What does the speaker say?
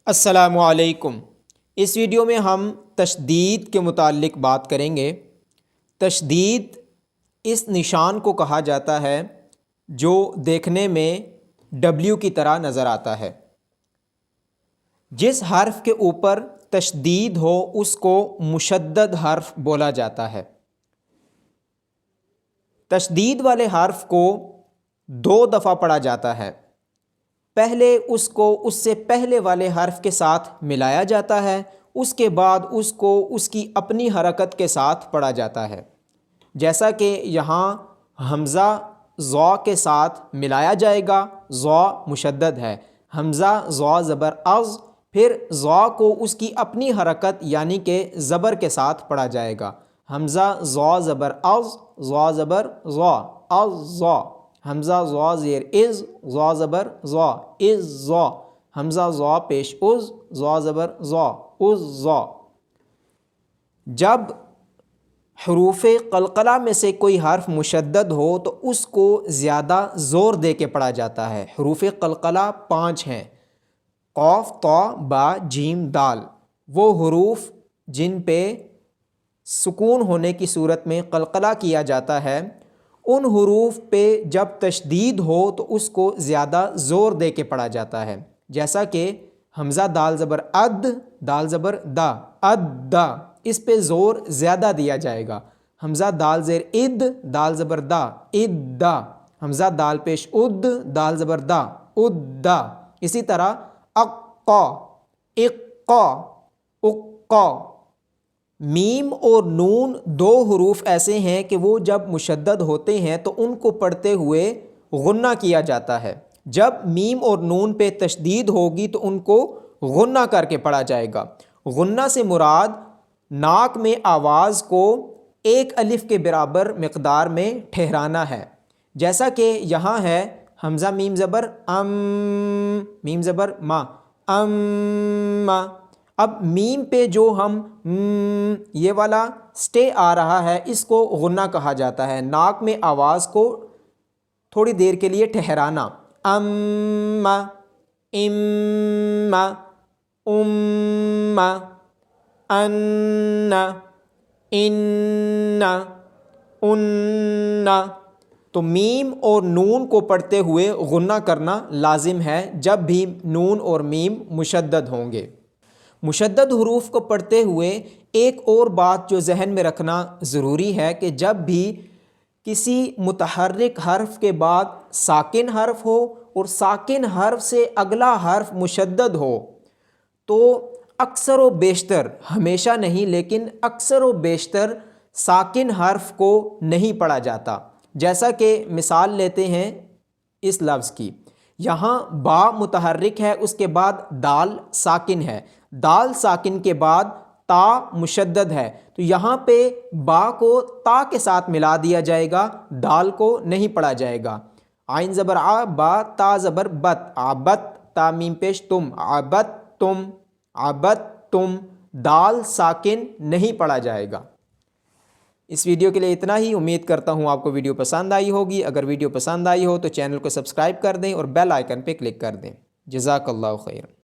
السلام علیکم۔ اس ویڈیو میں ہم تشدید کے متعلق بات کریں گے۔ تشدید اس نشان کو کہا جاتا ہے جو دیکھنے میں ڈبلیو کی طرح نظر آتا ہے۔ جس حرف کے اوپر تشدید ہو اس کو مشدد حرف بولا جاتا ہے۔ تشدید والے حرف کو 2 دفعہ پڑھا جاتا ہے۔ پہلے اس کو اس سے پہلے والے حرف کے ساتھ ملایا جاتا ہے، اس کے بعد اس کو اس کی اپنی حرکت کے ساتھ پڑھا جاتا ہے۔ جیسا کہ یہاں حمزہ ضا کے ساتھ ملایا جائے گا، ضا مشدد ہے، حمزہ ضا زبر از، پھر ضا کو اس کی اپنی حرکت یعنی کہ زبر کے ساتھ پڑھا جائے گا۔ حمزہ ضا زبر از، ضا زبر ضا، از ضا، حمزہ ضا زیر از، ضا زبر ضا، از ضا، حمزہ ضا پیش از، ضا زبر ضا، از ضا۔ جب حروف قلقلہ میں سے کوئی حرف مشدد ہو تو اس کو زیادہ زور دے کے پڑھا جاتا ہے۔ حروف قلقلہ 5 ہیں: قاف، طا، با، جیم، دال۔ وہ حروف جن پہ سکون ہونے کی صورت میں قلقلہ کیا جاتا ہے، ان حروف پہ جب تشدید ہو تو اس کو زیادہ زور دے کے پڑھا جاتا ہے۔ جیسا کہ حمزہ دال زبر اد، دال زبر دا، اد دا، اس پہ زور زیادہ دیا جائے گا۔ حمزہ دال زیر اد، دال زبر دا، اد دا، حمزہ دال پیش اد، دال زبر دا، اد دا۔ اسی طرح اقا، اقا، اقا۔ میم اور نون 2 حروف ایسے ہیں کہ وہ جب مشدد ہوتے ہیں تو ان کو پڑھتے ہوئے غنہ کیا جاتا ہے۔ جب میم اور نون پہ تشدید ہوگی تو ان کو غنہ کر کے پڑھا جائے گا۔ غنہ سے مراد ناک میں آواز کو 1 الف کے برابر مقدار میں ٹھہرانا ہے۔ جیسا کہ یہاں ہے حمزہ میم زبر ام، میم زبر ما، ام۔ اب میم پہ جو ہم یہ والا سٹے آ رہا ہے اس کو غنہ کہا جاتا ہے۔ ناک میں آواز کو تھوڑی دیر کے لیے ٹھہرانا۔ ام، ام، ام، ان، ان، ان۔ تو میم اور نون کو پڑھتے ہوئے غنہ کرنا لازم ہے جب بھی نون اور میم مشدد ہوں گے۔ مشدد حروف کو پڑھتے ہوئے ایک اور بات جو ذہن میں رکھنا ضروری ہے کہ جب بھی کسی متحرک حرف کے بعد ساکن حرف ہو اور ساکن حرف سے اگلا حرف مشدد ہو تو اکثر و بیشتر، ہمیشہ نہیں لیکن اکثر و بیشتر ساکن حرف کو نہیں پڑھا جاتا۔ جیسا کہ مثال لیتے ہیں اس لفظ کی، یہاں با متحرک ہے، اس کے بعد دال ساکن ہے، دال ساکن کے بعد تا مشدد ہے، تو یہاں پہ با کو تا کے ساتھ ملا دیا جائے گا، دال کو نہیں پڑھا جائے گا۔ عین زبر آ، با، تا زبر بت، عبت، تا میم پیش تم، عبت تم، عبت تم، دال ساکن نہیں پڑھا جائے گا۔ اس ویڈیو کے لیے اتنا ہی۔ امید کرتا ہوں آپ کو ویڈیو پسند آئی ہوگی۔ اگر ویڈیو پسند آئی ہو تو چینل کو سبسکرائب کر دیں اور بیل آئیکن پہ کلک کر دیں۔ جزاک اللہ خیر۔